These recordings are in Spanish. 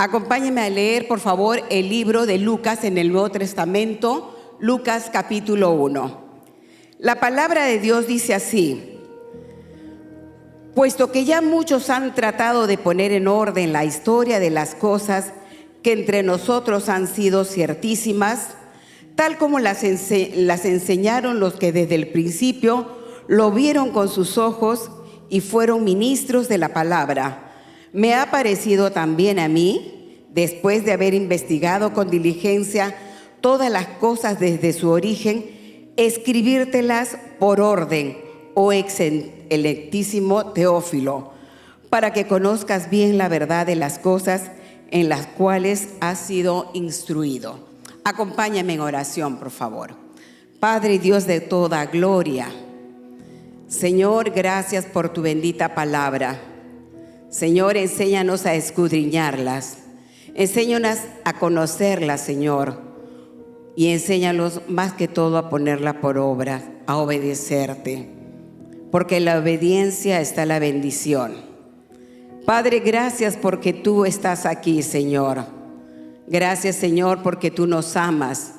Acompáñenme a leer, por favor, el libro de Lucas en el Nuevo Testamento, Lucas capítulo 1. La palabra de Dios dice así: puesto que ya muchos han tratado de poner en orden la historia de las cosas que entre nosotros han sido ciertísimas, tal como las enseñaron los que desde el principio lo vieron con sus ojos y fueron ministros de la palabra, me ha parecido también a mí, después de haber investigado con diligencia todas las cosas desde su origen, escribírtelas por orden, oh excelentísimo Teófilo, para que conozcas bien la verdad de las cosas en las cuales has sido instruido. Acompáñame en oración, por favor. Padre y Dios de toda gloria, Señor, gracias por tu bendita palabra. Señor, enséñanos a escudriñarlas, enséñanos a conocerlas, Señor, y enséñanos más que todo a ponerla por obra, a obedecerte, porque en la obediencia está la bendición. Padre, gracias porque tú estás aquí, Señor. Gracias, Señor, porque tú nos amas.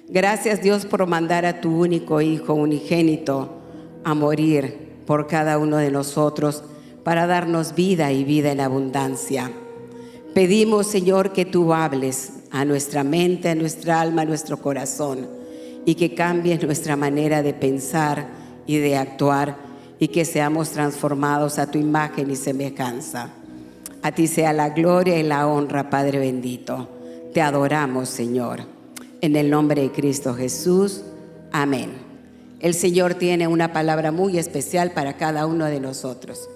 Gracias, Dios, por mandar a tu único Hijo unigénito a morir por cada uno de nosotros para darnos vida y vida en abundancia. Pedimos, Señor, que tú hables a nuestra mente, a nuestra alma, a nuestro corazón, y que cambies nuestra manera de pensar y de actuar, y que seamos transformados a tu imagen y semejanza. A ti sea la gloria y la honra, Padre bendito. Te adoramos, Señor. En el nombre de Cristo Jesús. Amén. El Señor tiene una palabra muy especial para cada uno de nosotros.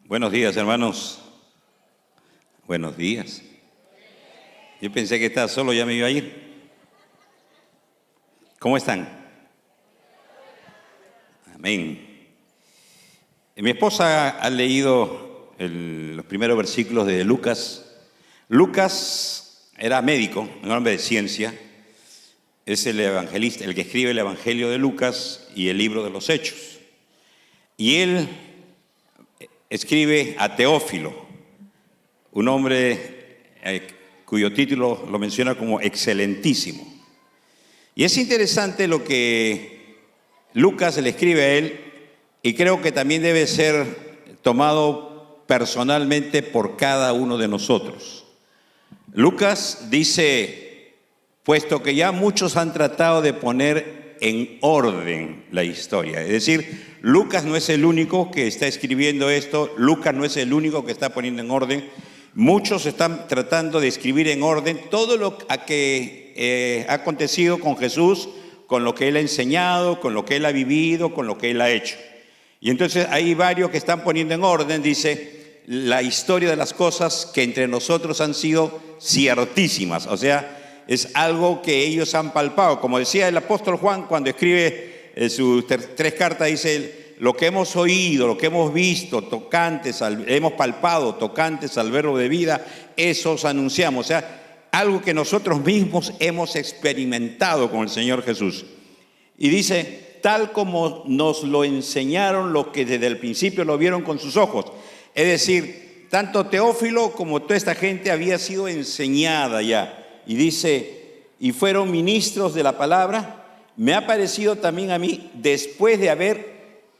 Buenos días, hermanos. Buenos días. Yo pensé que estaba solo, ya me iba a ir. ¿Cómo están? Amén. Mi esposa ha leído los primeros versículos de Lucas. Lucas era médico, un hombre de ciencia. Es el evangelista, el que escribe el Evangelio de Lucas y el libro de los Hechos. Y él escribe a Teófilo, un hombre cuyo título lo menciona como excelentísimo. Y es interesante lo que Lucas le escribe a él, y creo que también debe ser tomado personalmente por cada uno de nosotros. Lucas dice: puesto que ya muchos han tratado de poner en orden la historia. Es decir, Lucas no es el único que está escribiendo esto, Lucas no es el único que está poniendo en orden. Muchos están tratando de escribir en orden todo lo que ha acontecido con Jesús, con lo que Él ha enseñado, con lo que Él ha vivido, con lo que Él ha hecho. Y entonces hay varios que están poniendo en orden, dice, la historia de las cosas que entre nosotros han sido ciertísimas. O sea, es algo que ellos han palpado. Como decía el apóstol Juan cuando escribe sus 3 cartas, dice: lo que hemos oído, lo que hemos visto, hemos palpado, tocantes al verbo de vida, eso os anunciamos. O sea, algo que nosotros mismos hemos experimentado con el Señor Jesús. Y dice: tal como nos lo enseñaron los que desde el principio lo vieron con sus ojos. Es decir, tanto Teófilo como toda esta gente había sido enseñada ya. Y dice: y fueron ministros de la palabra, me ha parecido también a mí, después de haber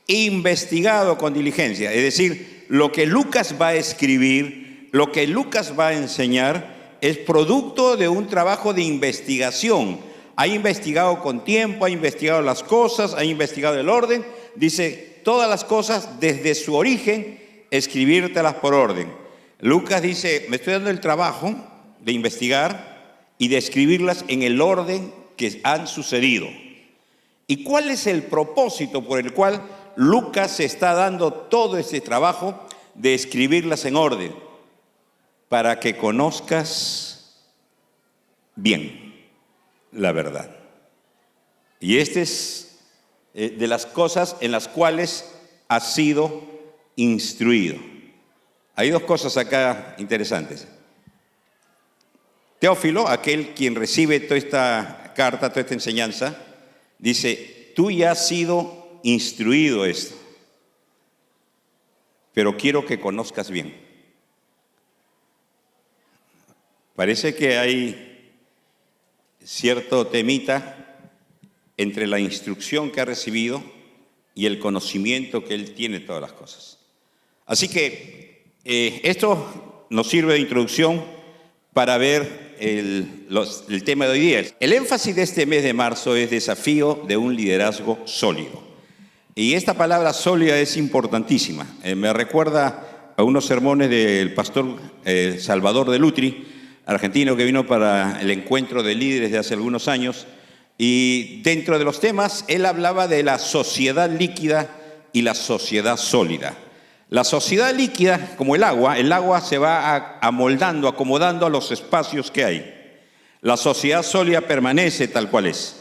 investigado con diligencia. Es decir, lo que Lucas va a escribir, lo que Lucas va a enseñar, es producto de un trabajo de investigación. Ha investigado con tiempo, ha investigado las cosas, ha investigado el orden. Dice: todas las cosas desde su origen, escribírtelas por orden. Lucas dice: me estoy dando el trabajo de investigar y de escribirlas en el orden que han sucedido. ¿Y cuál es el propósito por el cual Lucas se está dando todo este trabajo de escribirlas en orden? Para que conozcas bien la verdad. Y este es de las cosas en las cuales has sido instruido. Hay 2 cosas acá interesantes. Teófilo, aquel quien recibe toda esta carta, toda esta enseñanza, dice: tú ya has sido instruido esto. pero quiero que conozcas bien. Parece que hay cierto temita entre la instrucción que ha recibido y el conocimiento que él tiene de todas las cosas. Así que esto nos sirve de introducción para ver el tema de hoy día. El énfasis de este mes de marzo es desafío de un liderazgo sólido. Y esta palabra sólida es importantísima. Me recuerda a unos sermones del pastor Salvador de Lutri, argentino, que vino para el encuentro de líderes de hace algunos años. Y dentro de los temas, él hablaba de la sociedad líquida y la sociedad sólida. La sociedad líquida, como el agua se va amoldando, acomodando a los espacios que hay. La sociedad sólida permanece tal cual es.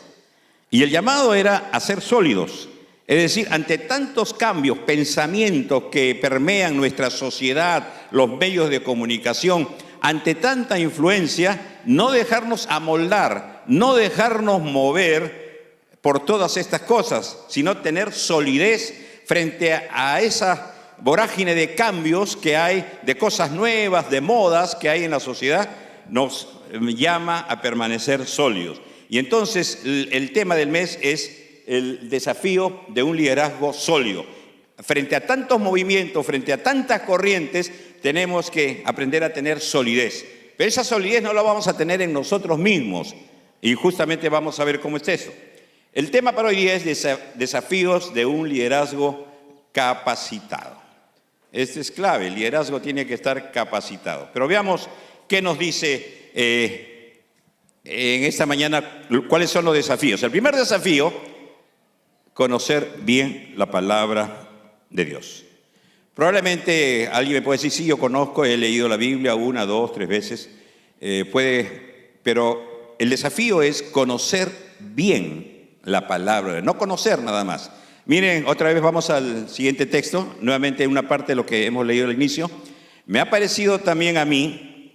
Y el llamado era a ser sólidos. Es decir, ante tantos cambios, pensamientos que permean nuestra sociedad, los medios de comunicación, ante tanta influencia, no dejarnos amoldar, no dejarnos mover por todas estas cosas, sino tener solidez frente a esa vorágine de cambios que hay, de cosas nuevas, de modas que hay en la sociedad, nos llama a permanecer sólidos. Y entonces el tema del mes es el desafío de un liderazgo sólido. Frente a tantos movimientos, frente a tantas corrientes, tenemos que aprender a tener solidez. Pero esa solidez no la vamos a tener en nosotros mismos. Y justamente vamos a ver cómo es eso. El tema para hoy día es desafíos de un liderazgo capacitado. Este es clave, el liderazgo tiene que estar capacitado. Pero veamos qué nos dice en esta mañana, cuáles son los desafíos. El primer desafío, conocer bien la palabra de Dios. Probablemente alguien me puede decir, sí, yo conozco, he leído la Biblia 1, 2, 3 veces, pero el desafío es conocer bien la palabra, no conocer nada más. Miren, otra vez vamos al siguiente texto, nuevamente una parte de lo que hemos leído al inicio. Me ha parecido también a mí,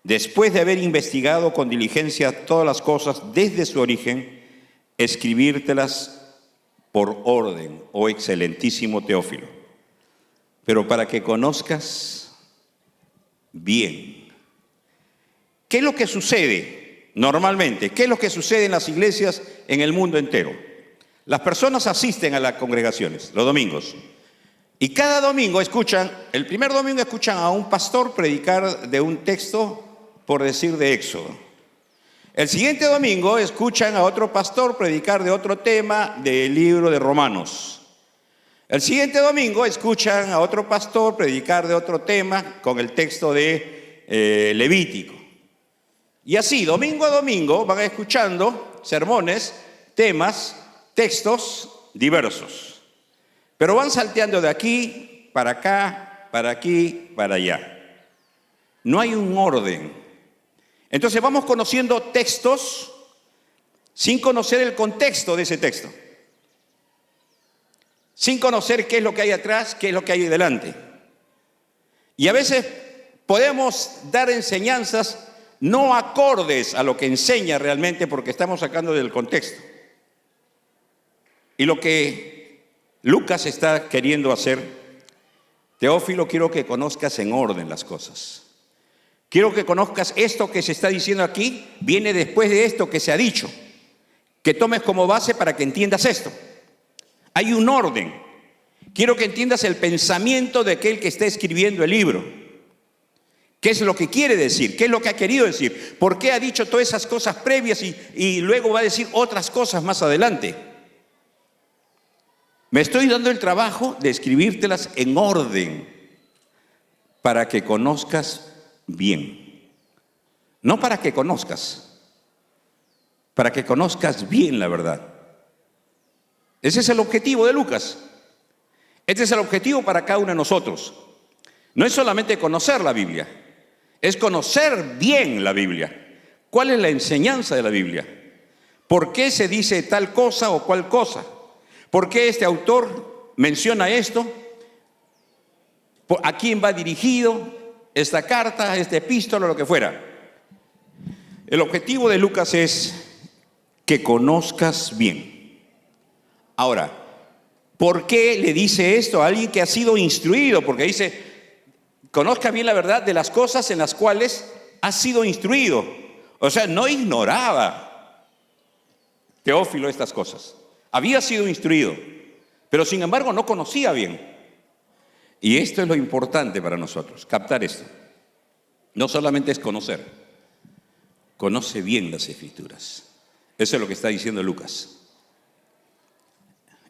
después de haber investigado con diligencia todas las cosas desde su origen, escribírtelas por orden, oh excelentísimo Teófilo, pero para que conozcas bien. ¿Qué es lo que sucede normalmente? ¿Qué es lo que sucede en las iglesias en el mundo entero? Las personas asisten a las congregaciones los domingos y cada domingo el primer domingo escuchan a un pastor predicar de un texto, por decir, de Éxodo. El siguiente domingo escuchan a otro pastor predicar de otro tema del libro de Romanos. El siguiente domingo escuchan a otro pastor predicar de otro tema con el texto de Levítico. Y así, domingo a domingo, van escuchando sermones, temas, textos diversos. Pero van salteando de aquí para acá, para aquí, para allá. No hay un orden. Entonces vamos conociendo textos sin conocer el contexto de ese texto. Sin conocer qué es lo que hay atrás, qué es lo que hay delante. Y a veces podemos dar enseñanzas no acordes a lo que enseña realmente porque estamos sacando del contexto. Y lo que Lucas está queriendo hacer, Teófilo, quiero que conozcas en orden las cosas. Quiero que conozcas esto que se está diciendo aquí, viene después de esto que se ha dicho. Que tomes como base para que entiendas esto. Hay un orden. Quiero que entiendas el pensamiento de aquel que está escribiendo el libro. ¿Qué es lo que quiere decir? ¿Qué es lo que ha querido decir? ¿Por qué ha dicho todas esas cosas previas y luego va a decir otras cosas más adelante? Me estoy dando el trabajo de escribírtelas en orden para que conozcas bien. No para que conozcas bien la verdad. Ese es el objetivo de Lucas. Este es el objetivo para cada uno de nosotros. No es solamente conocer la Biblia, es conocer bien la Biblia. ¿Cuál es la enseñanza de la Biblia? ¿Por qué se dice tal cosa o cual cosa? ¿Por qué este autor menciona esto? ¿A quién va dirigido esta carta, esta epístola, lo que fuera? El objetivo de Lucas es que conozcas bien. Ahora, ¿Por qué le dice esto a alguien que ha sido instruido? Porque dice, conozca bien la verdad de las cosas en las cuales ha sido instruido. O sea, no ignoraba Teófilo estas cosas. Había sido instruido, pero sin embargo no conocía bien. Y esto es lo importante para nosotros, captar esto. No solamente es conocer, conoce bien las Escrituras. Eso es lo que está diciendo Lucas.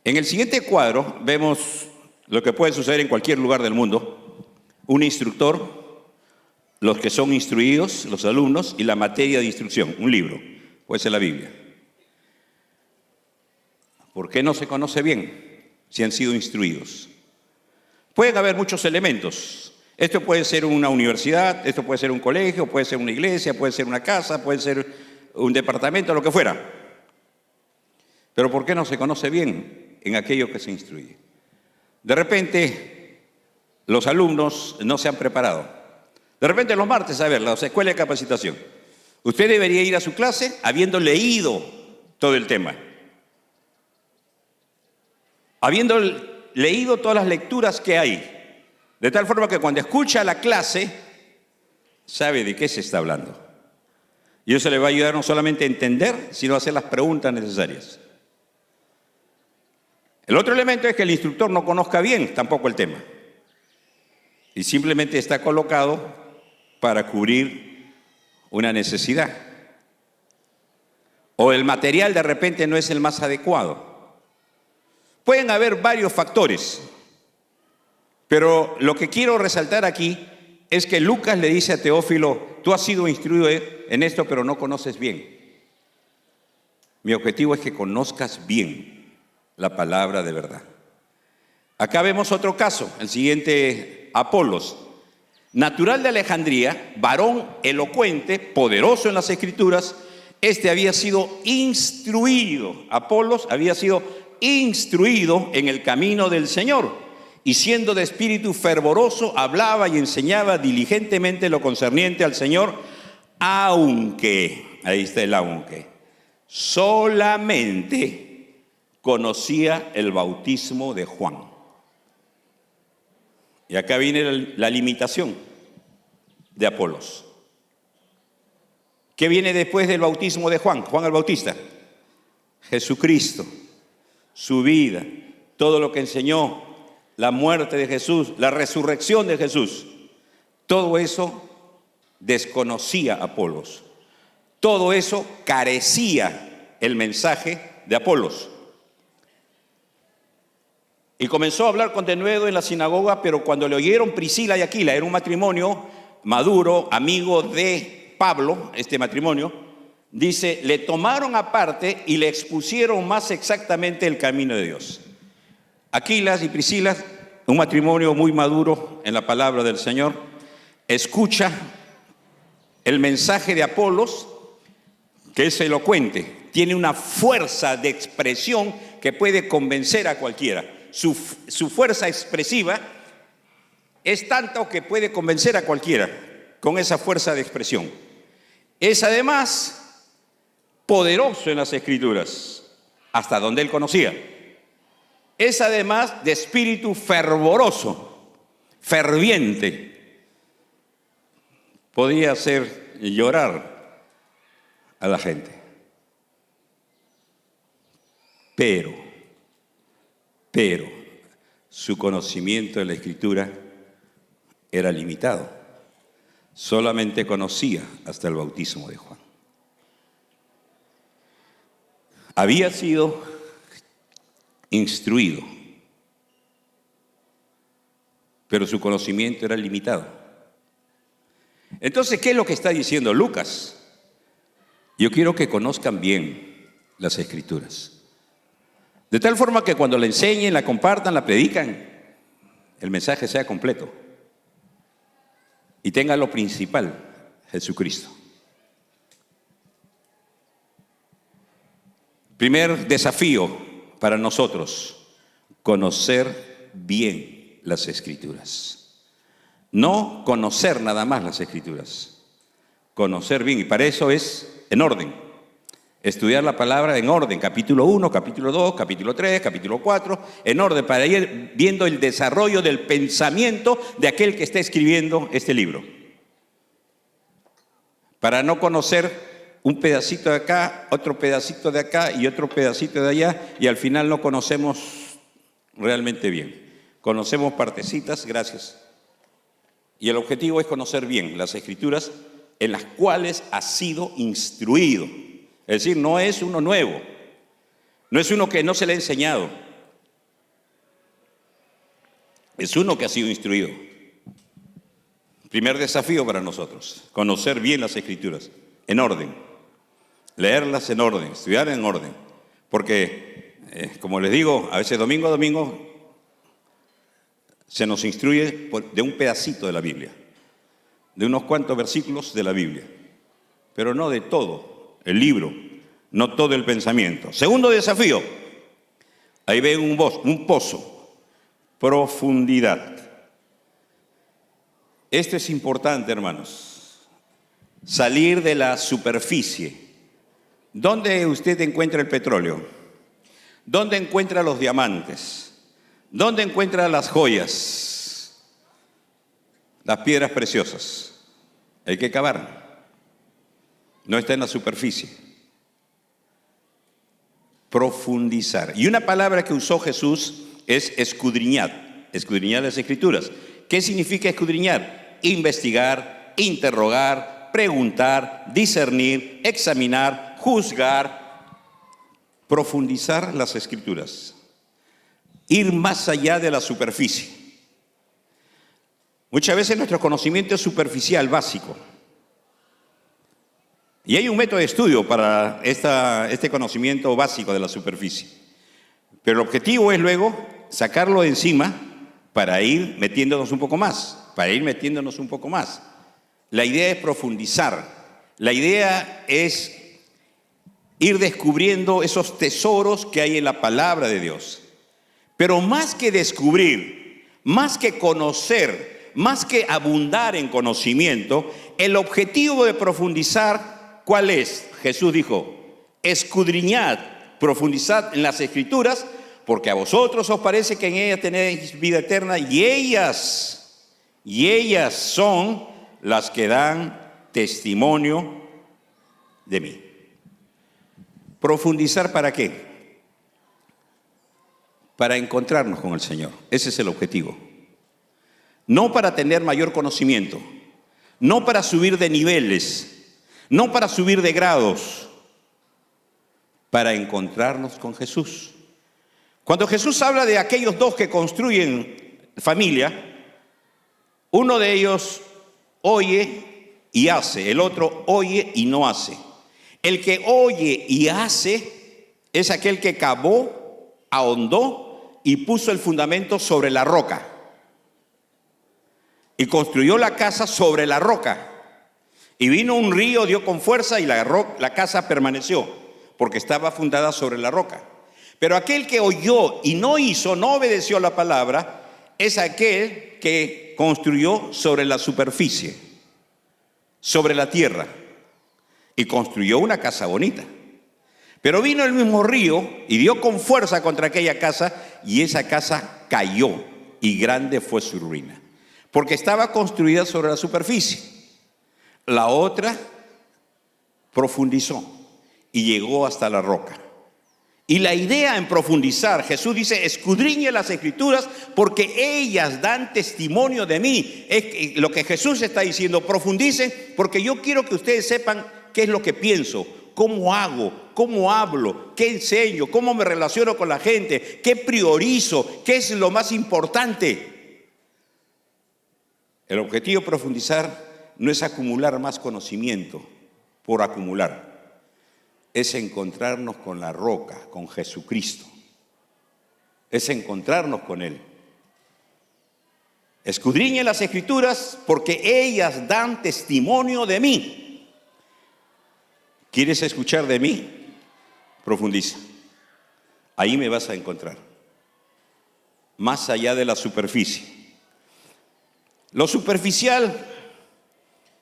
En el siguiente cuadro vemos lo que puede suceder en cualquier lugar del mundo. Un instructor, los que son instruidos, los alumnos, y la materia de instrucción, un libro, puede ser la Biblia. ¿Por qué no se conoce bien si han sido instruidos? Pueden haber muchos elementos. Esto puede ser una universidad, esto puede ser un colegio, puede ser una iglesia, puede ser una casa, puede ser un departamento, lo que fuera. Pero ¿por qué no se conoce bien en aquello que se instruye? De repente, los alumnos no se han preparado. De repente, los martes, a ver, la escuela de capacitación. Usted debería ir a su clase habiendo leído todo el tema. Habiendo leído todas las lecturas que hay. De tal forma que cuando escucha la clase, sabe de qué se está hablando. Y eso le va a ayudar no solamente a entender, sino a hacer las preguntas necesarias. El otro elemento es que el instructor no conozca bien tampoco el tema. Y simplemente está colocado para cubrir una necesidad. O el material de repente no es el más adecuado. Pueden haber varios factores. Pero lo que quiero resaltar aquí es que Lucas le dice a Teófilo, tú has sido instruido en esto, pero no conoces bien. Mi objetivo es que conozcas bien la palabra de verdad. Acá vemos otro caso, el siguiente, Apolos, natural de Alejandría, varón elocuente, poderoso en las Escrituras. Este había sido instruido, Apolos había sido instruido en el camino del Señor. Y siendo de espíritu fervoroso, hablaba y enseñaba diligentemente lo concerniente al Señor, aunque, ahí está el aunque, solamente conocía el bautismo de Juan. Y acá viene la limitación de Apolos. ¿Qué viene después del bautismo de Juan? Juan el Bautista. Jesucristo, su vida, todo lo que enseñó, la muerte de Jesús, la resurrección de Jesús. Todo eso desconocía Apolos. Todo eso carecía el mensaje de Apolos. Y comenzó a hablar con denuedo en la sinagoga, pero cuando le oyeron Priscila y Aquila, era un matrimonio maduro, amigo de Pablo, este matrimonio, dice, le tomaron aparte y le expusieron más exactamente el camino de Dios. Aquilas y Priscila, un matrimonio muy maduro en la palabra del Señor, escucha el mensaje de Apolos, que es elocuente, tiene una fuerza de expresión que puede convencer a cualquiera. Su fuerza expresiva es tanto que puede convencer a cualquiera con esa fuerza de expresión. Es además poderoso en las Escrituras, hasta donde él conocía. Es además de espíritu fervoroso, ferviente. Podía hacer llorar a la gente. Pero, su conocimiento de la Escritura era limitado. Solamente conocía hasta el bautismo de Juan. Había sido instruido, pero su conocimiento era limitado. Entonces, ¿qué es lo que está diciendo Lucas? Yo quiero que conozcan bien las Escrituras. De tal forma que cuando la enseñen, la compartan, la predican, el mensaje sea completo. Y tenga lo principal, Jesucristo. Primer desafío para nosotros, conocer bien las Escrituras. No conocer nada más las Escrituras, conocer bien, y para eso es en orden. Estudiar la palabra en orden, capítulo 1, capítulo 2, capítulo 3, capítulo 4, en orden, para ir viendo el desarrollo del pensamiento de aquel que está escribiendo este libro. Para no conocer un pedacito de acá, otro pedacito de acá y otro pedacito de allá, y al final no conocemos realmente bien. Conocemos partecitas, gracias. Y el objetivo es conocer bien las Escrituras en las cuales ha sido instruido. Es decir, no es uno nuevo, no es uno que no se le ha enseñado, es uno que ha sido instruido. Primer desafío para nosotros, conocer bien las Escrituras, en orden, leerlas en orden, estudiar en orden, porque, como les digo, a veces domingo a domingo se nos instruye de un pedacito de la Biblia, de unos cuantos versículos de la Biblia, pero no de todo el libro, no todo el pensamiento. Segundo desafío, ahí ven un pozo, profundidad. Esto es importante, hermanos, salir de la superficie. ¿Dónde usted encuentra el petróleo? ¿Dónde encuentra los diamantes? ¿Dónde encuentra las joyas? Las piedras preciosas. Hay que cavar. No está en la superficie. Profundizar. Y una palabra que usó Jesús es escudriñar. Escudriñar las Escrituras. ¿Qué significa escudriñar? Investigar, interrogar, preguntar, discernir, examinar, juzgar. Profundizar las Escrituras. Ir más allá de la superficie. Muchas veces nuestro conocimiento es superficial, básico. Y hay un método de estudio para este conocimiento básico de la superficie. Pero el objetivo es luego sacarlo de encima para ir metiéndonos un poco más, La idea es profundizar. La idea es ir descubriendo esos tesoros que hay en la palabra de Dios. Pero más que descubrir, más que conocer, más que abundar en conocimiento, el objetivo de profundizar, ¿cuál es? Jesús dijo, escudriñad, profundizad en las Escrituras, porque a vosotros os parece que en ellas tenéis vida eterna, y ellas son las que dan testimonio de mí. ¿Profundizar para qué? Para encontrarnos con el Señor. Ese es el objetivo. No para tener mayor conocimiento, no para subir de niveles, no para subir de grados, para encontrarnos con Jesús. Cuando Jesús habla de aquellos dos que construyen familia, uno de ellos oye y hace, el otro oye y no hace. El que oye y hace es aquel que cavó, ahondó y puso el fundamento sobre la roca. Y construyó la casa sobre la roca. Y vino un río, dio con fuerza y la casa permaneció, porque estaba fundada sobre la roca. Pero aquel que oyó y no hizo, no obedeció la palabra, es aquel que construyó sobre la superficie, sobre la tierra, y construyó una casa bonita. Pero vino el mismo río y dio con fuerza contra aquella casa, y esa casa cayó, y grande fue su ruina, porque estaba construida sobre la superficie. La otra profundizó y llegó hasta la roca. Y la idea en profundizar, Jesús dice, escudriñe las Escrituras porque ellas dan testimonio de mí. Es lo que Jesús está diciendo, profundicen porque yo quiero que ustedes sepan qué es lo que pienso, cómo hago, cómo hablo, qué enseño, cómo me relaciono con la gente, qué priorizo, qué es lo más importante. El objetivo de profundizar no es acumular más conocimiento por acumular. Es encontrarnos con la roca, con Jesucristo. Es encontrarnos con Él. Escudriñe las Escrituras porque ellas dan testimonio de mí. ¿Quieres escuchar de mí? Profundiza. Ahí me vas a encontrar. Más allá de la superficie. Lo superficial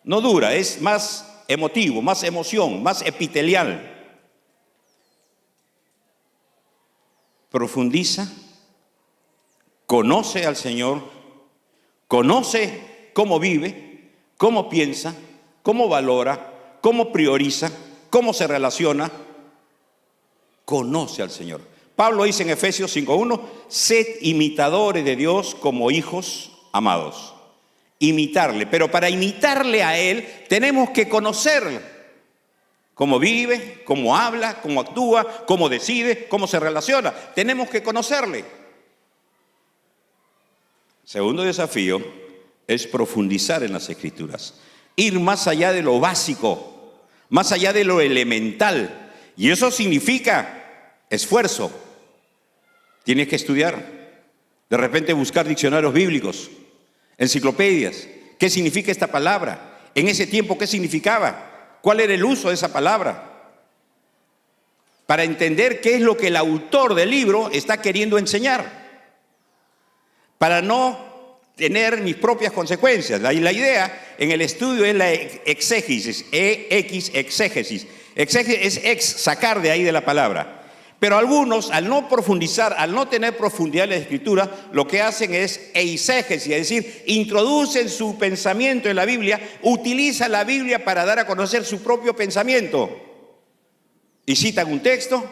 no dura, es más emotivo, más emoción, más epitelial. profundiza, conoce al Señor, conoce cómo vive, cómo piensa, cómo valora, cómo prioriza, cómo se relaciona, conoce al Señor. Pablo dice en Efesios 5:1, sed imitadores de Dios como hijos amados. Imitarle, pero para imitarle a Él tenemos que conocerle. Cómo vive, cómo habla, cómo actúa, cómo decide, cómo se relaciona. Tenemos que conocerle. Segundo desafío es profundizar en las Escrituras. Ir más allá de lo básico, más allá de lo elemental. Y eso significa esfuerzo. Tienes que estudiar. De repente buscar diccionarios bíblicos, enciclopedias. ¿Qué significa esta palabra? En ese tiempo, ¿qué significaba? ¿Cuál era el uso de esa palabra? Para entender qué es lo que el autor del libro está queriendo enseñar. Para no tener mis propias consecuencias. La idea en el estudio es la exégesis, exégesis. Exégesis es sacar de ahí de la palabra. Pero algunos, al no profundizar, al no tener profundidad en la Escritura, lo que hacen es eisegesis, es decir, introducen su pensamiento en la Biblia, utilizan la Biblia para dar a conocer su propio pensamiento. Y citan un texto,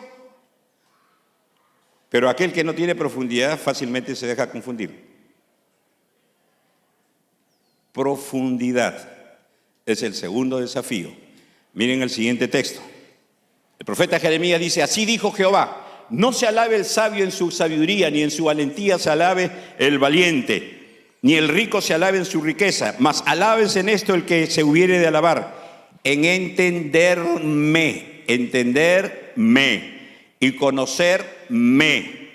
pero aquel que no tiene profundidad fácilmente se deja confundir. Profundidad es el segundo desafío. Miren el siguiente texto. El profeta Jeremías dice, así dijo Jehová, no se alabe el sabio en su sabiduría, ni en su valentía se alabe el valiente, ni el rico se alabe en su riqueza, mas alábese en esto el que se hubiere de alabar, en entenderme y conocerme,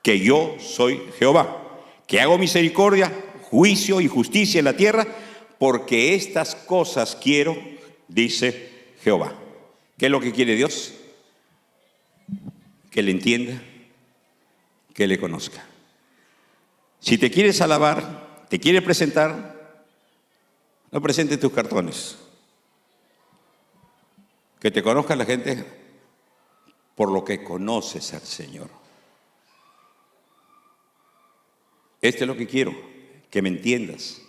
que yo soy Jehová, que hago misericordia, juicio y justicia en la tierra, porque estas cosas quiero, dice Jehová. ¿Qué es lo que quiere Dios? Que le entienda, que le conozca. Si te quieres alabar, te quiere presentar, no presentes tus cartones. Que te conozca la gente por lo que conoces al Señor. Esto es lo que quiero, que me entiendas,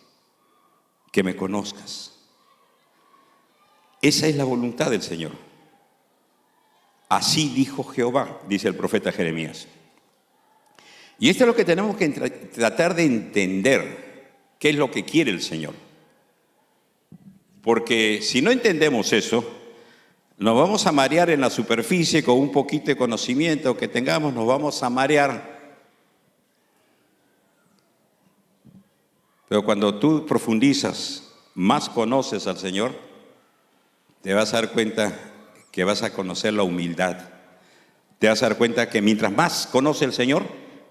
que me conozcas. Esa es la voluntad del Señor. Así dijo Jehová, dice el profeta Jeremías. Y esto es lo que tenemos que tratar de entender, qué es lo que quiere el Señor. Porque si no entendemos eso, nos vamos a marear en la superficie con un poquito de conocimiento que tengamos, nos vamos a marear. Pero cuando tú profundizas, más conoces al Señor, te vas a dar cuenta que vas a conocer la humildad. Te vas a dar cuenta que mientras más conoce el Señor,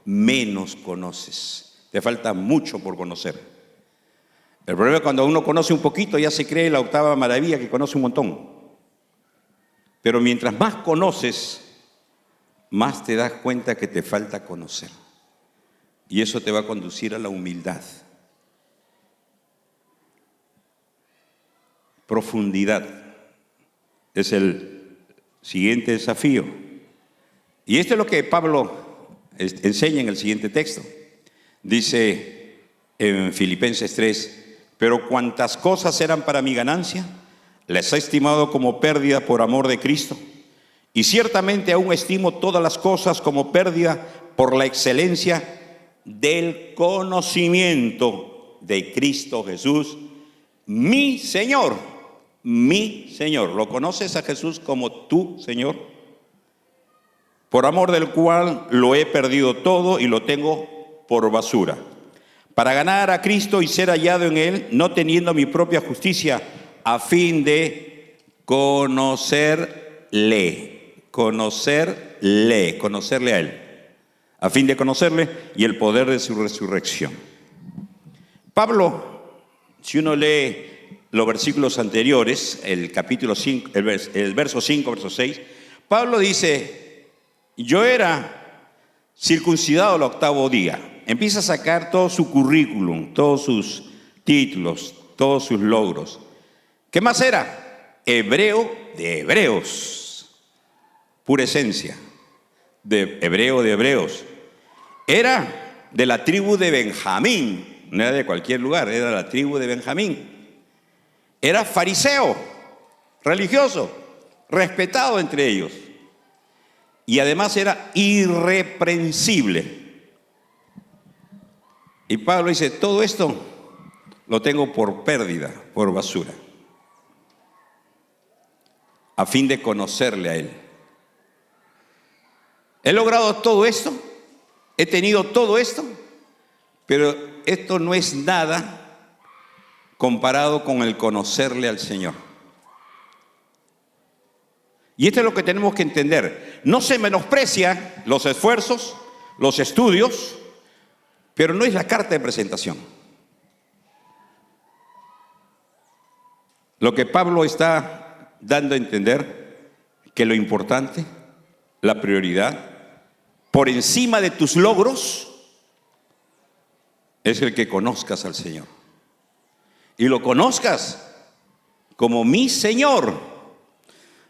menos conoces. Te falta mucho por conocer. El problema es cuando uno conoce un poquito, ya se cree la octava maravilla que conoce un montón. Pero mientras más conoces, más te das cuenta que te falta conocer. Y eso te va a conducir a la humildad. Profundidad es el siguiente desafío. Y esto es lo que Pablo enseña en el siguiente texto. Dice en Filipenses 3, pero cuantas cosas eran para mi ganancia, las he estimado como pérdida por amor de Cristo. Y ciertamente aún estimo todas las cosas como pérdida por la excelencia del conocimiento de Cristo Jesús, mi Señor. Mi Señor. ¿Lo conoces a Jesús como tu Señor? Por amor del cual lo he perdido todo y lo tengo por basura, para ganar a Cristo y ser hallado en Él, no teniendo mi propia justicia, a fin de conocerle a Él, a fin de conocerle y el poder de su resurrección. Pablo, si uno lee los versículos anteriores, el capítulo 5, el verso 5, verso 6, Pablo dice, yo era circuncidado al 8º día. Empieza a sacar todo su currículum, todos sus títulos, todos sus logros. ¿Qué más era? Hebreo de hebreos, pura esencia. de hebreo de hebreos. Era de la tribu de Benjamín, no era de cualquier lugar, era de la tribu de Benjamín. Era fariseo, religioso, respetado entre ellos. Y además era irreprensible. Y Pablo dice, todo esto lo tengo por pérdida, por basura, a fin de conocerle a Él. He logrado todo esto, he tenido todo esto, pero esto no es nada comparado con el conocerle al Señor. Y esto es lo que tenemos que entender. No se menosprecia los esfuerzos, los estudios, pero no es la carta de presentación. Lo que Pablo está dando a entender, que lo importante, la prioridad, por encima de tus logros, es el que conozcas al Señor. Y lo conozcas como mi Señor.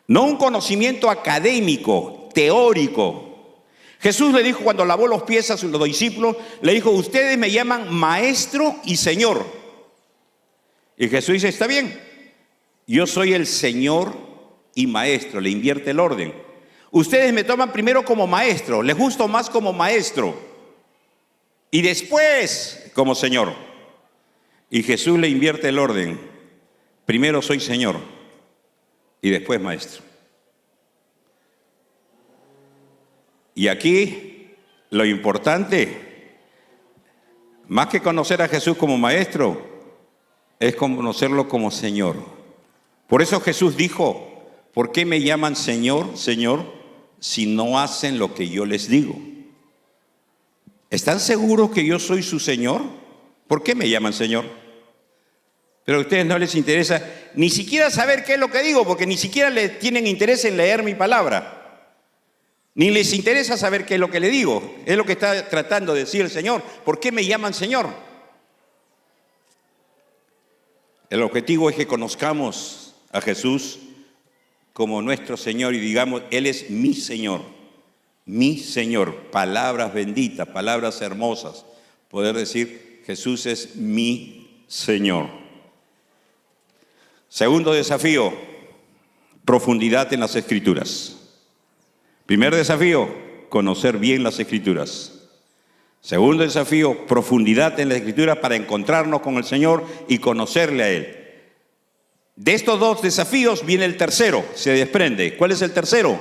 No un conocimiento académico, teórico. Jesús le dijo cuando lavó los pies a sus discípulos, le dijo, ustedes me llaman maestro y Señor. Y Jesús dice, está bien, yo soy el Señor y maestro, le invierte el orden. Ustedes me toman primero como maestro, les gusto más como maestro, y después como Señor. Y Jesús le invierte el orden, primero soy Señor y después maestro. Y aquí lo importante, más que conocer a Jesús como maestro, es conocerlo como Señor. Por eso Jesús dijo, ¿por qué me llaman Señor, Señor, si no hacen lo que yo les digo? ¿Están seguros que yo soy su Señor? ¿Por qué me llaman Señor? Pero a ustedes no les interesa ni siquiera saber qué es lo que digo, porque ni siquiera les tienen interés en leer mi palabra. Ni les interesa saber qué es lo que le digo. Es lo que está tratando de decir el Señor. ¿Por qué me llaman Señor? El objetivo es que conozcamos a Jesús como nuestro Señor y digamos, Él es mi Señor. Mi Señor. Palabras benditas, palabras hermosas. Poder decir, Jesús es mi Señor. Segundo desafío, profundidad en las Escrituras. Primer desafío, conocer bien las Escrituras. Segundo desafío, profundidad en las Escrituras para encontrarnos con el Señor y conocerle a Él. De estos dos desafíos viene el tercero, se desprende. ¿Cuál es el tercero?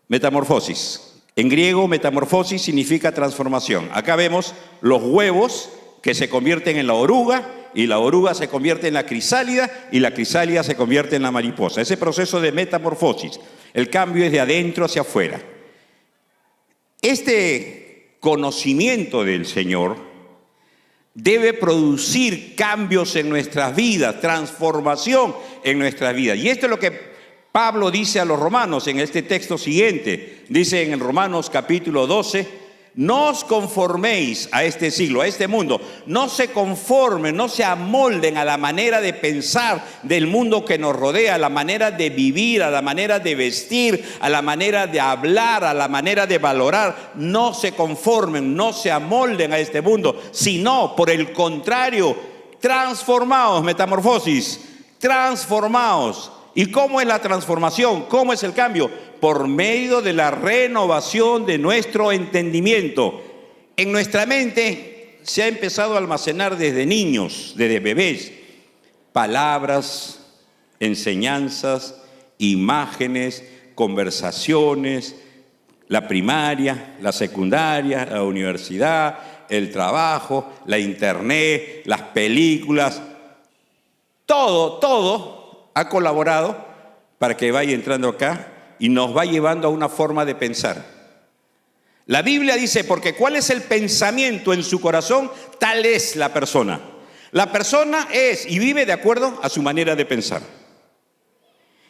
Metamorfosis. En griego, metamorfosis significa transformación. Acá vemos los huevos que se convierten en la oruga, y la oruga se convierte en la crisálida, y la crisálida se convierte en la mariposa. Ese proceso de metamorfosis. El cambio es de adentro hacia afuera. Este conocimiento del Señor debe producir cambios en nuestras vidas, transformación en nuestras vidas. Y esto es lo que Pablo dice a los romanos en este texto siguiente. Dice en Romanos capítulo 12, no os conforméis a este siglo, a este mundo. No se conformen, no se amolden a la manera de pensar del mundo que nos rodea, a la manera de vivir, a la manera de vestir, a la manera de hablar, a la manera de valorar. No se conformen, no se amolden a este mundo, sino por el contrario, transformaos, metamorfosis, transformaos. ¿Y cómo es la transformación? ¿Cómo es el cambio? Por medio de la renovación de nuestro entendimiento. En nuestra mente se ha empezado a almacenar desde niños, desde bebés, palabras, enseñanzas, imágenes, conversaciones, la primaria, la secundaria, la universidad, el trabajo, la internet, las películas, todo ha colaborado para que vaya entrando acá y nos va llevando a una forma de pensar. La Biblia dice, porque ¿cuál es el pensamiento en su corazón? Tal es la persona. La persona es y vive de acuerdo a su manera de pensar.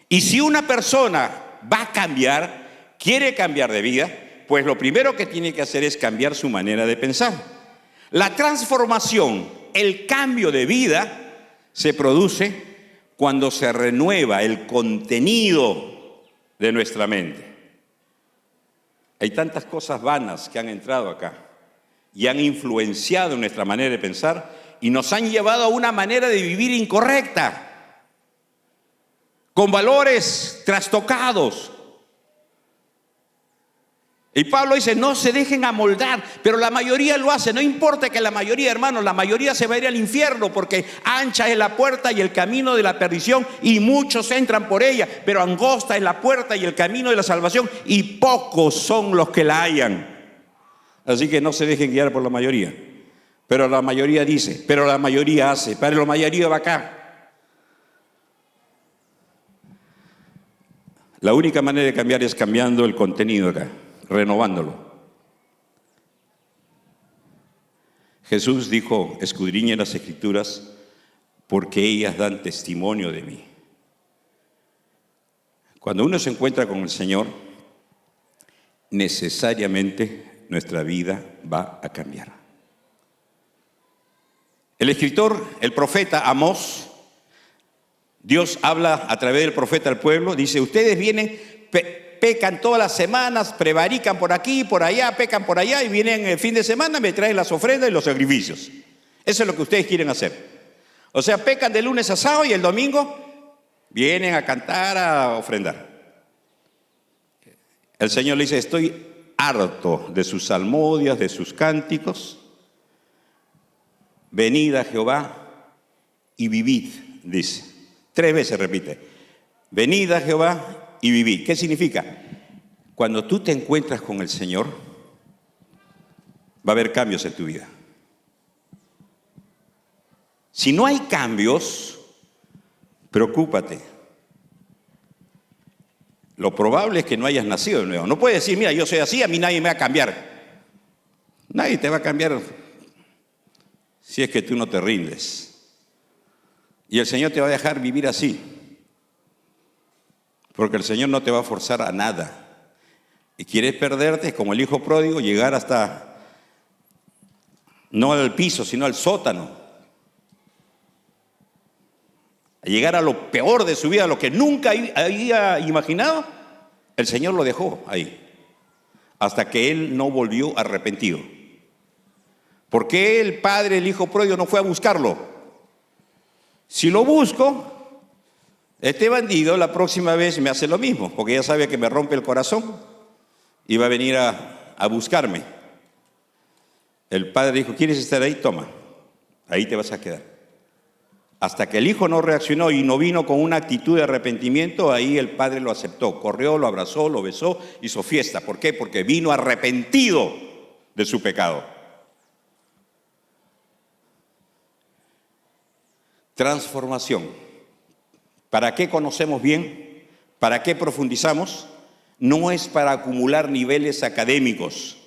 Y si una persona va a cambiar, quiere cambiar de vida, pues lo primero que tiene que hacer es cambiar su manera de pensar. La transformación, el cambio de vida, se produce cuando se renueva el contenido de nuestra mente. Hay tantas cosas vanas que han entrado acá y han influenciado nuestra manera de pensar y nos han llevado a una manera de vivir incorrecta, con valores trastocados. Y Pablo dice, no se dejen amoldar, pero la mayoría lo hace. No importa que la mayoría, hermanos, la mayoría se va a ir al infierno, porque ancha es la puerta y el camino de la perdición, y muchos entran por ella, pero angosta es la puerta y el camino de la salvación, y pocos son los que la hallan. Así que no se dejen guiar por la mayoría. Pero la mayoría dice, pero la mayoría hace, pero la mayoría va acá. La única manera de cambiar es cambiando el contenido acá, renovándolo. Jesús dijo, escudriñen las Escrituras porque ellas dan testimonio de mí. Cuando uno se encuentra con el Señor, necesariamente nuestra vida va a cambiar. El escritor, el profeta Amós, Dios habla a través del profeta al pueblo, dice, ustedes vienen, pecan todas las semanas, prevarican por aquí, por allá, pecan por allá, y vienen el fin de semana, me traen las ofrendas y los sacrificios. Eso es lo que ustedes quieren hacer. O sea, pecan de lunes a sábado y el domingo vienen a cantar, a ofrendar. El Señor le dice, estoy harto de sus salmodias, de sus cánticos. Venid a Jehová y vivid, dice. 3 veces repite. Venid a Jehová y vivid. ¿Qué significa? Cuando tú te encuentras con el Señor, va a haber cambios en tu vida. Si no hay cambios, preocúpate. Lo probable es que no hayas nacido de nuevo. No puedes decir, mira, yo soy así, a mí nadie me va a cambiar. Nadie te va a cambiar si es que tú no te rindes. Y el Señor te va a dejar vivir así. Porque el Señor no te va a forzar a nada. Y quieres perderte, como el hijo pródigo, llegar hasta, no al piso, sino al sótano. A llegar a lo peor de su vida, a lo que nunca había imaginado, el Señor lo dejó ahí. Hasta que él no volvió arrepentido. ¿Por qué el padre, el hijo pródigo, no fue a buscarlo? Si lo busco, este bandido la próxima vez me hace lo mismo, porque ya sabe que me rompe el corazón y va a venir a buscarme. El padre dijo, ¿quieres estar ahí? Toma, ahí te vas a quedar. Hasta que el hijo no reaccionó y no vino con una actitud de arrepentimiento, ahí el padre lo aceptó, corrió, lo abrazó, lo besó, hizo fiesta. ¿Por qué? Porque vino arrepentido de su pecado. Transformación. ¿Para qué conocemos bien? ¿Para qué profundizamos? No es para acumular niveles académicos,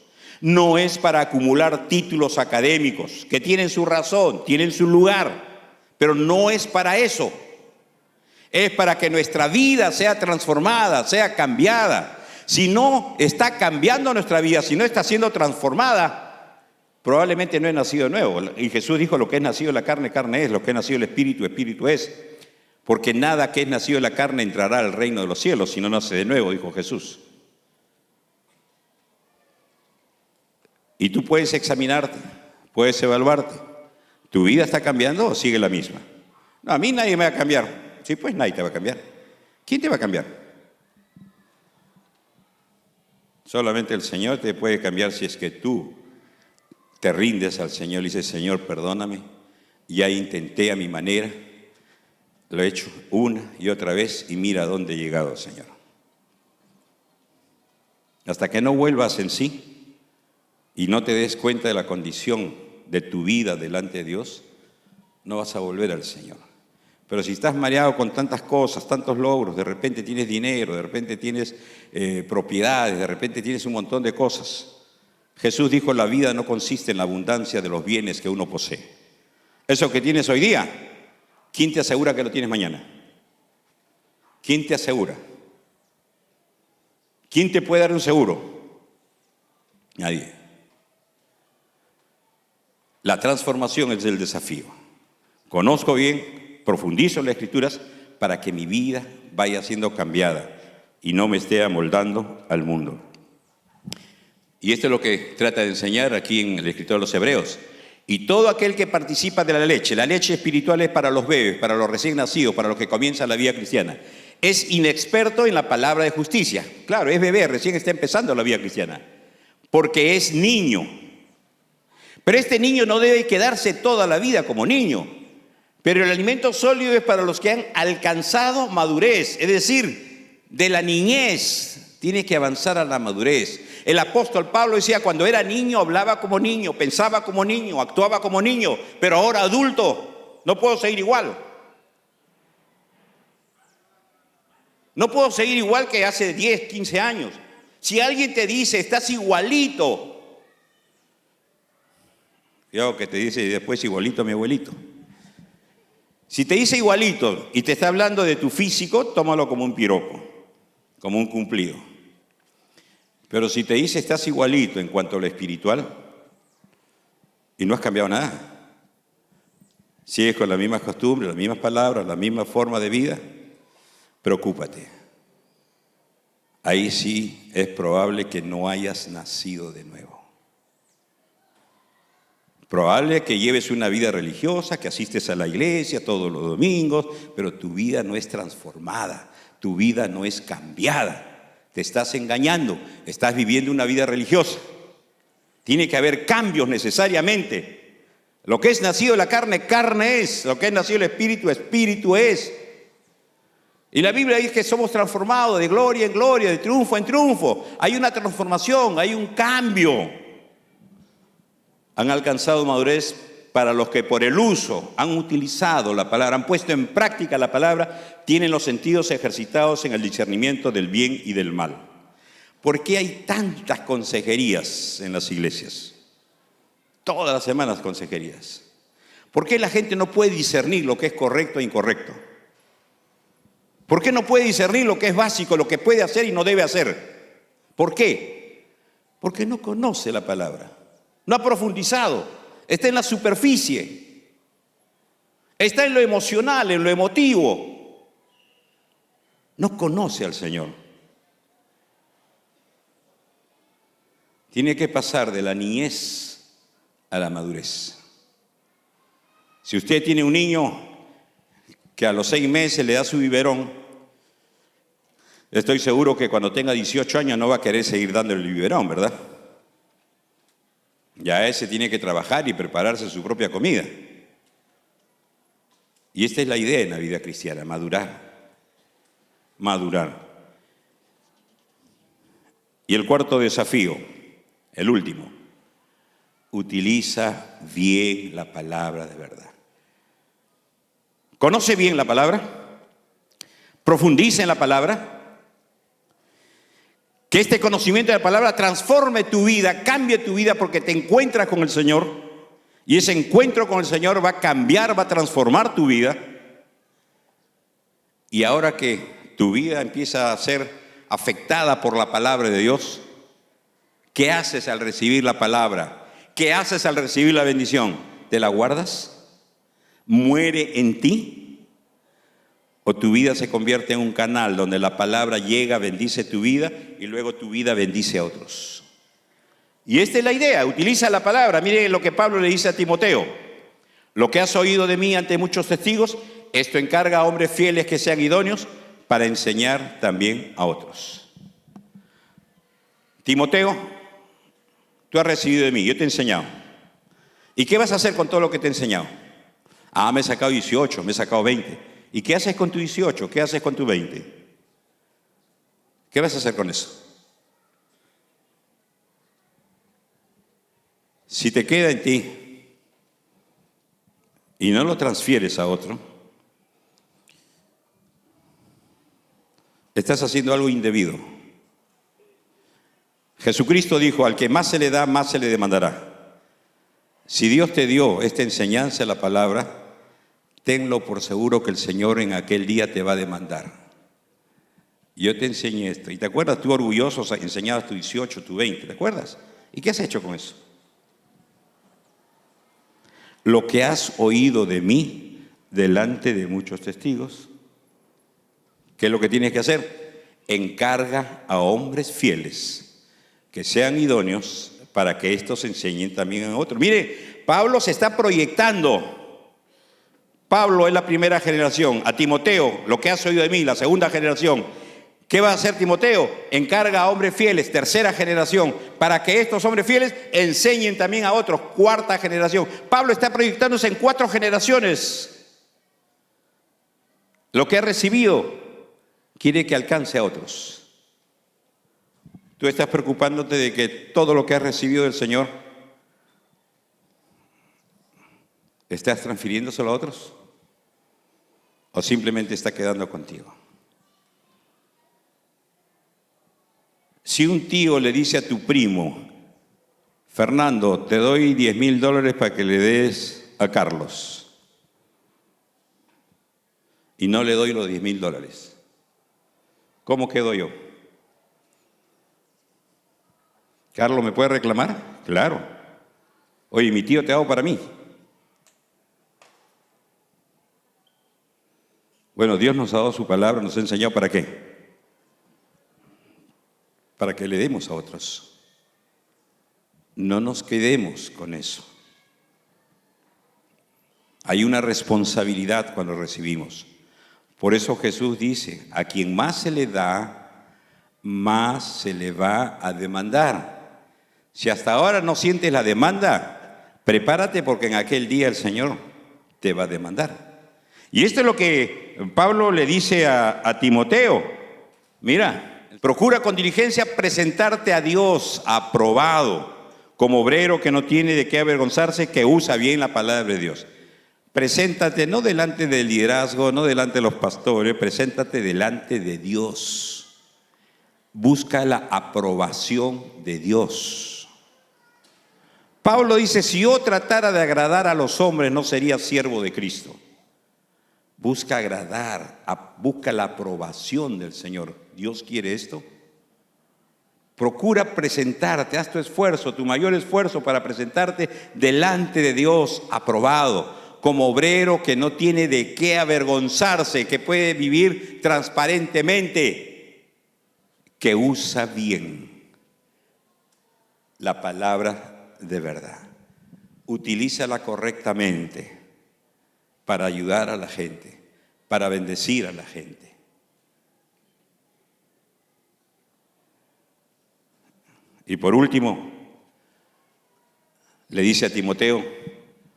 no es para acumular títulos académicos, que tienen su razón, tienen su lugar, pero no es para eso. Es para que nuestra vida sea transformada, sea cambiada. Si no está cambiando nuestra vida, si no está siendo transformada, probablemente no he nacido de nuevo. Y Jesús dijo, lo que es nacido de la carne, carne es, lo que es nacido del espíritu, espíritu es. Porque nada que es nacido de la carne entrará al reino de los cielos, si no nace de nuevo, dijo Jesús. Y tú puedes examinarte, puedes evaluarte. ¿Tu vida está cambiando o sigue la misma? No, a mí nadie me va a cambiar. Sí, pues nadie te va a cambiar. ¿Quién te va a cambiar? Solamente el Señor te puede cambiar si es que tú te rindes al Señor y dices, Señor, perdóname, ya intenté a mi manera, lo he hecho una y otra vez y mira a dónde he llegado, Señor. Hasta que no vuelvas en sí y no te des cuenta de la condición de tu vida delante de Dios, no vas a volver al Señor. Pero si estás mareado con tantas cosas, tantos logros, de repente tienes dinero, de repente tienes propiedades, de repente tienes un montón de cosas. Jesús dijo, la vida no consiste en la abundancia de los bienes que uno posee. Eso que tienes hoy día, ¿quién te asegura que lo tienes mañana? ¿Quién te asegura? ¿Quién te puede dar un seguro? Nadie. La transformación es el desafío. Conozco bien, profundizo en las Escrituras para que mi vida vaya siendo cambiada y no me esté amoldando al mundo. Y esto es lo que trata de enseñar aquí en el escritor de los Hebreos. Y todo aquel que participa de la leche espiritual es para los bebés, para los recién nacidos, para los que comienzan la vida cristiana. Es inexperto en la palabra de justicia. Claro, es bebé, recién está empezando la vida cristiana. Porque es niño. Pero este niño no debe quedarse toda la vida como niño. Pero el alimento sólido es para los que han alcanzado madurez. Es decir, de la niñez tiene que avanzar a la madurez. El apóstol Pablo decía, cuando era niño hablaba como niño, pensaba como niño, actuaba como niño, pero ahora adulto, no puedo seguir igual. No puedo seguir igual que hace 10, 15 años. Si alguien te dice, estás igualito, yo que te dice después igualito a mi abuelito. Si te dice igualito y te está hablando de tu físico, tómalo como un piropo, como un cumplido. Pero si te dice estás igualito en cuanto a lo espiritual y no has cambiado nada, sigues con las mismas costumbres, las mismas palabras, la misma forma de vida, preocúpate. Ahí sí es probable que no hayas nacido de nuevo. Probable que lleves una vida religiosa, que asistes a la iglesia todos los domingos, pero tu vida no es transformada, tu vida no es cambiada. Te estás engañando, estás viviendo una vida religiosa. Tiene que haber cambios necesariamente. Lo que es nacido de la carne, carne es. Lo que es nacido del espíritu, espíritu es. Y la Biblia dice que somos transformados de gloria en gloria, de triunfo en triunfo. Hay una transformación, hay un cambio. Han alcanzado madurez para los que por el uso han utilizado la palabra, han puesto en práctica la palabra, tienen los sentidos ejercitados en el discernimiento del bien y del mal. ¿Por qué hay tantas consejerías en las iglesias? Todas las semanas consejerías. ¿Por qué la gente no puede discernir lo que es correcto e incorrecto? ¿Por qué no puede discernir lo que es básico, lo que puede hacer y no debe hacer? ¿Por qué? Porque no conoce la palabra, no ha profundizado. Está en la superficie, está en lo emocional, en lo emotivo. No conoce al Señor. Tiene que pasar de la niñez a la madurez. Si usted tiene un niño que a los 6 meses le da su biberón, estoy seguro que cuando tenga 18 años no va a querer seguir dándole el biberón, ¿verdad? Ya ese tiene que trabajar y prepararse su propia comida. Y esta es la idea en la vida cristiana, madurar. Madurar. Y el cuarto desafío, el último, utiliza bien la palabra de verdad. ¿Conoce bien la palabra? ¿Profundiza en la palabra? Que este conocimiento de la palabra transforme tu vida, cambie tu vida porque te encuentras con el Señor y ese encuentro con el Señor va a cambiar, va a transformar tu vida. Y ahora que tu vida empieza a ser afectada por la palabra de Dios, ¿qué haces al recibir la palabra? ¿Qué haces al recibir la bendición? ¿Te la guardas? ¿Muere en ti? ¿O tu vida se convierte en un canal donde la palabra llega, bendice tu vida y luego tu vida bendice a otros? Y esta es la idea, utiliza la palabra. Mire lo que Pablo le dice a Timoteo. Lo que has oído de mí ante muchos testigos, esto encarga a hombres fieles que sean idóneos para enseñar también a otros. Timoteo, tú has recibido de mí, yo te he enseñado. ¿Y qué vas a hacer con todo lo que te he enseñado? Me he sacado 18, me he sacado 20. ¿Y qué haces con tu 18? ¿Qué haces con tu 20? ¿Qué vas a hacer con eso? Si te queda en ti y no lo transfieres a otro, estás haciendo algo indebido. Jesucristo dijo, al que más se le da, más se le demandará. Si Dios te dio esta enseñanza, la palabra, tenlo por seguro que el Señor en aquel día te va a demandar. Yo te enseñé esto. ¿Y te acuerdas? Tú orgulloso enseñabas tu 18, tu 20. ¿Te acuerdas? ¿Y qué has hecho con eso? Lo que has oído de mí delante de muchos testigos. ¿Qué es lo que tienes que hacer? Encarga a hombres fieles que sean idóneos para que estos enseñen también a otros. Mire, Pablo se está proyectando. Pablo es la primera generación. A Timoteo, lo que has oído de mí, la segunda generación. ¿Qué va a hacer Timoteo? Encarga a hombres fieles, tercera generación, para que estos hombres fieles enseñen también a otros, cuarta generación. Pablo está proyectándose en 4 generaciones. Lo que ha recibido quiere que alcance a otros. ¿Tú estás preocupándote de que todo lo que has recibido del Señor estás transfiriéndoselo a otros? ¿O simplemente está quedando contigo? Si un tío le dice a tu primo, Fernando, te doy $10,000 para que le des a Carlos, y no le doy los $10,000, ¿cómo quedo yo? ¿Carlos me puede reclamar? Claro. Oye, mi tío te hago para mí. Bueno, Dios nos ha dado su palabra, nos ha enseñado para qué. Para que le demos a otros. No nos quedemos con eso. Hay una responsabilidad cuando recibimos. Por eso Jesús dice, a quien más se le da, más se le va a demandar. Si hasta ahora no sientes la demanda, prepárate porque en aquel día el Señor te va a demandar. Y esto es lo que Pablo le dice a Timoteo. Mira, procura con diligencia presentarte a Dios aprobado, como obrero que no tiene de qué avergonzarse, que usa bien la palabra de Dios. Preséntate no delante del liderazgo, no delante de los pastores, preséntate delante de Dios. Busca la aprobación de Dios. Pablo dice, si yo tratara de agradar a los hombres, no sería siervo de Cristo. Busca agradar, busca la aprobación del Señor. ¿Dios quiere esto? Procura presentarte, haz tu esfuerzo, tu mayor esfuerzo para presentarte delante de Dios aprobado, como obrero que no tiene de qué avergonzarse, que puede vivir transparentemente, que usa bien la palabra de verdad. Utilízala correctamente para ayudar a la gente, para bendecir a la gente. Y por último, le dice a Timoteo,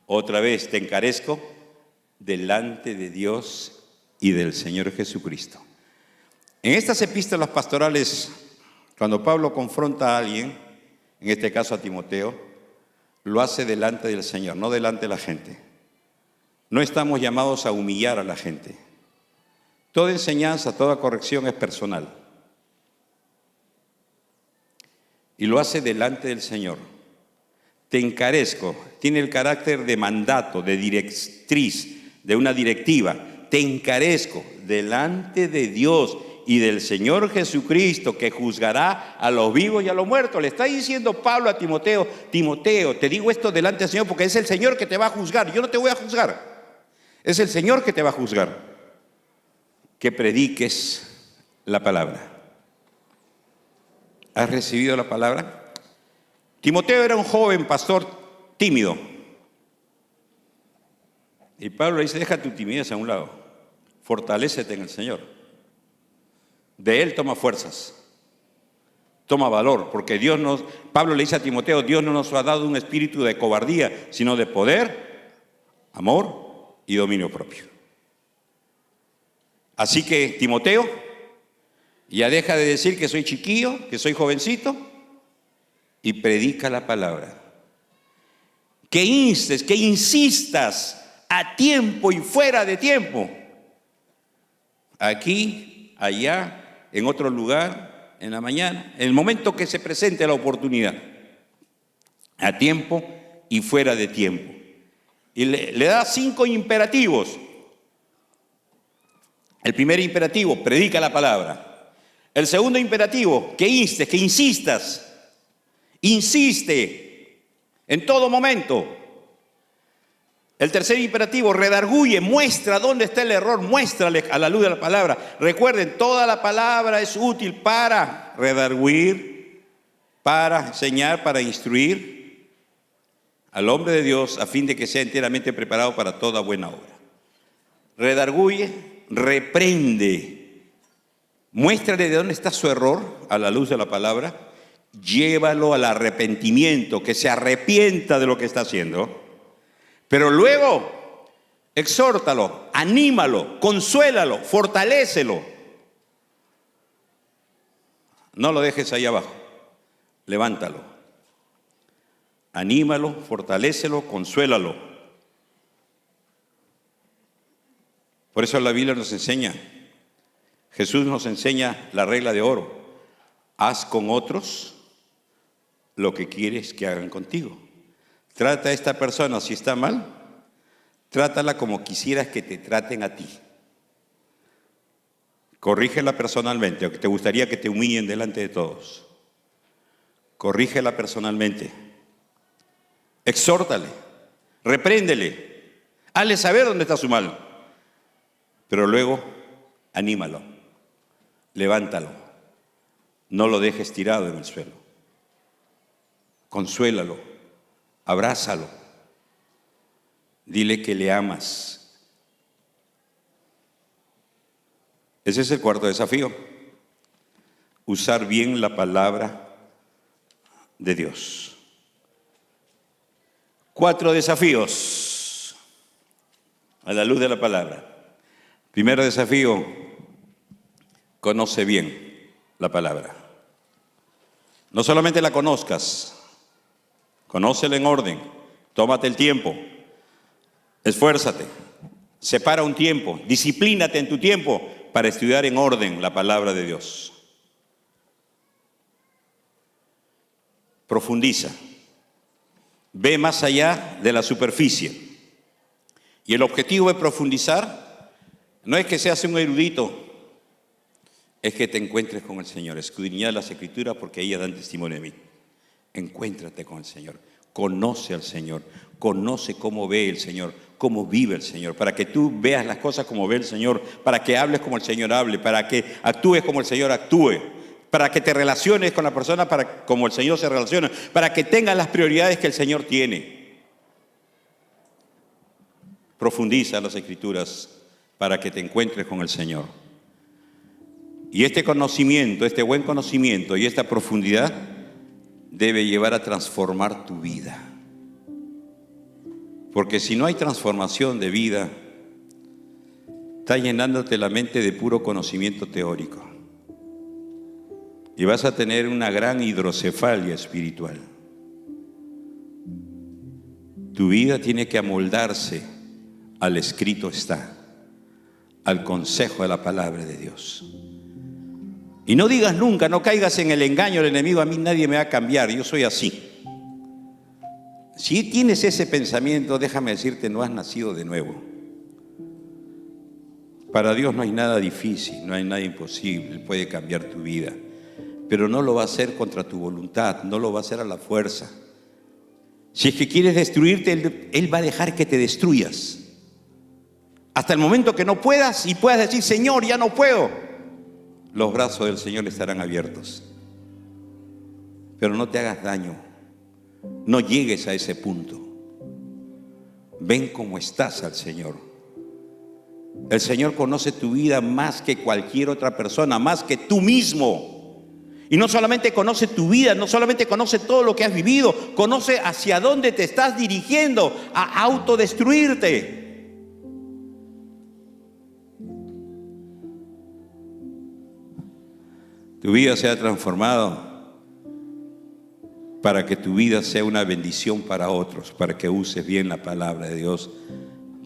otra vez te encarezco delante de Dios y del Señor Jesucristo. En estas epístolas pastorales, cuando Pablo confronta a alguien, en este caso a Timoteo, lo hace delante del Señor, no delante de la gente. No estamos llamados a humillar a la gente. Toda enseñanza, toda corrección es personal. Y lo hace delante del Señor. Te encarezco, tiene el carácter de mandato, de directriz, de una directiva. Te encarezco delante de Dios y del Señor Jesucristo, que juzgará a los vivos y a los muertos. Le está diciendo Pablo a Timoteo, Timoteo, te digo esto delante del Señor porque es el Señor que te va a juzgar. Yo no te voy a juzgar. Es el Señor que te va a juzgar. Que prediques la palabra. ¿Has recibido la palabra? Timoteo era un joven pastor tímido. Y Pablo le dice, deja tu timidez a un lado. Fortalécete en el Señor. De Él toma fuerzas. Toma valor, porque Pablo le dice a Timoteo, Dios no nos ha dado un espíritu de cobardía, sino de poder, amor y dominio propio. Así que, Timoteo, ya deja de decir que soy chiquillo, que soy jovencito, y predica la palabra. Que instes, que insistas a tiempo y fuera de tiempo. Aquí, allá, en otro lugar, en la mañana, en el momento que se presente la oportunidad. A tiempo y fuera de tiempo. Y le da 5 imperativos. El primer imperativo, predica la palabra. El segundo imperativo, que instes, que insistas. Insiste en todo momento. El tercer imperativo, redarguye, muestra dónde está el error, muéstrale a la luz de la palabra. Recuerden, toda la palabra es útil para redarguir, para enseñar, para instruir al hombre de Dios a fin de que sea enteramente preparado para toda buena obra. Redarguye, reprende, muéstrale de dónde está su error a la luz de la palabra, llévalo al arrepentimiento, que se arrepienta de lo que está haciendo, pero luego exhórtalo, anímalo, consuélalo, fortalécelo. No lo dejes ahí abajo, levántalo, anímalo, fortalécelo, consuélalo. Por eso la Biblia nos enseña, Jesús nos enseña la regla de oro: haz con otros lo que quieres que hagan contigo. Trata a esta persona, si está mal, trátala como quisieras que te traten a ti. Corrígela personalmente, aunque te gustaría que te humillen delante de todos. Corrígela personalmente. Exhórtale, repréndele, hazle saber dónde está su mal. Pero luego, anímalo, levántalo, no lo dejes tirado en el suelo. Consuélalo, abrázalo, dile que le amas. Ese es el cuarto desafío: usar bien la palabra de Dios. 4 desafíos a la luz de la palabra. Primer desafío: conoce bien la palabra. No solamente la conozcas, conócela en orden, tómate el tiempo, esfuérzate, separa un tiempo, disciplínate en tu tiempo para estudiar en orden la palabra de Dios. Profundiza, ve más allá de la superficie. Y el objetivo de profundizar no es que seas un erudito, es que te encuentres con el Señor. Escudriñad las Escrituras porque ellas dan testimonio de mí. Encuéntrate con el Señor, conoce al Señor, conoce cómo ve el Señor, cómo vive el Señor, para que tú veas las cosas como ve el Señor, para que hables como el Señor hable, para que actúes como el Señor actúe, para que te relaciones con la persona como el Señor se relaciona, para que tengas las prioridades que el Señor tiene. Profundiza las Escrituras para que te encuentres con el Señor. Y este conocimiento, este buen conocimiento y esta profundidad debe llevar a transformar tu vida. Porque si no hay transformación de vida, está llenándote la mente de puro conocimiento teórico. Y vas a tener una gran hidrocefalia espiritual. Tu vida tiene que amoldarse al escrito está, al consejo de la palabra de Dios. Y no digas nunca, no caigas en el engaño del enemigo: a mí nadie me va a cambiar, yo soy así. Si tienes ese pensamiento, déjame decirte, no has nacido de nuevo. Para Dios no hay nada difícil, no hay nada imposible. Él puede cambiar tu vida, pero no lo va a hacer contra tu voluntad, no lo va a hacer a la fuerza. Si es que quieres destruirte, Él va a dejar que te destruyas. Hasta el momento que no puedas y puedas decir: Señor, ya no puedo, los brazos del Señor estarán abiertos. Pero no te hagas daño, no llegues a ese punto. Ven como estás al Señor. El Señor conoce tu vida más que cualquier otra persona, más que tú mismo. Y no solamente conoce tu vida, no solamente conoce todo lo que has vivido, conoce hacia dónde te estás dirigiendo a autodestruirte. Tu vida se ha transformado para que tu vida sea una bendición para otros, para que uses bien la palabra de Dios,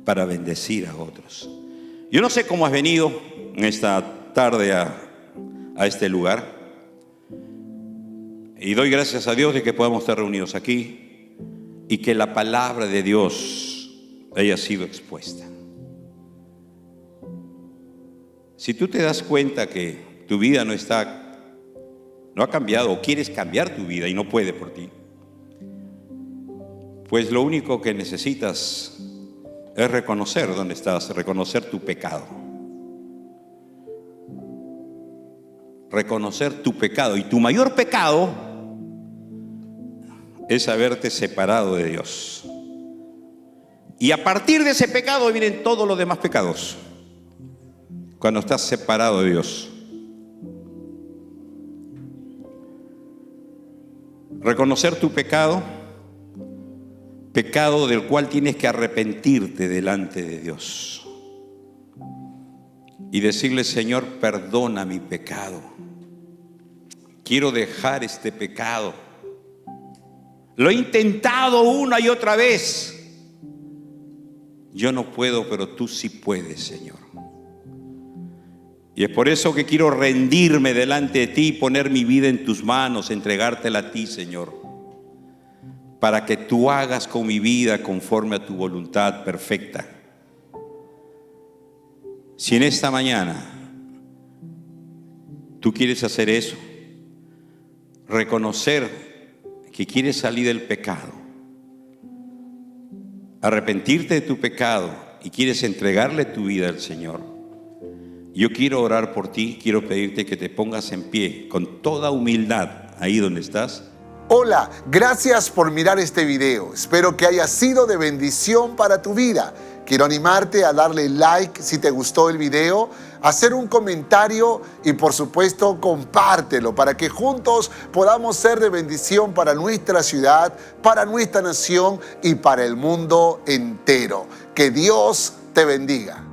para bendecir a otros. Yo no sé cómo has venido en esta tarde a este lugar, y doy gracias a Dios de que podamos estar reunidos aquí y que la palabra de Dios haya sido expuesta. Si tú te das cuenta que tu vida no ha cambiado, o quieres cambiar tu vida y no puede por ti, pues lo único que necesitas es reconocer dónde estás, reconocer tu pecado. Reconocer tu pecado. Y tu mayor pecado es haberte separado de Dios. Y a partir de ese pecado vienen todos los demás pecados. Cuando estás separado de Dios. Reconocer tu pecado, pecado del cual tienes que arrepentirte delante de Dios. Y decirle: Señor, perdona mi pecado. Quiero dejar este pecado. Lo he intentado una y otra vez. Yo no puedo, pero tú sí puedes, Señor. Y es por eso que quiero rendirme delante de ti y poner mi vida en tus manos, entregártela a ti, Señor, para que tú hagas con mi vida conforme a tu voluntad perfecta. Si en esta mañana tú quieres hacer eso, reconocer que quieres salir del pecado, arrepentirte de tu pecado y quieres entregarle tu vida al Señor, yo quiero orar por ti. Quiero pedirte que te pongas en pie con toda humildad ahí donde estás. Hola, gracias por mirar este video. Espero que haya sido de bendición para tu vida. Quiero animarte a darle like si te gustó el video, hacer un comentario y por supuesto compártelo para que juntos podamos ser de bendición para nuestra ciudad, para nuestra nación y para el mundo entero. Que Dios te bendiga.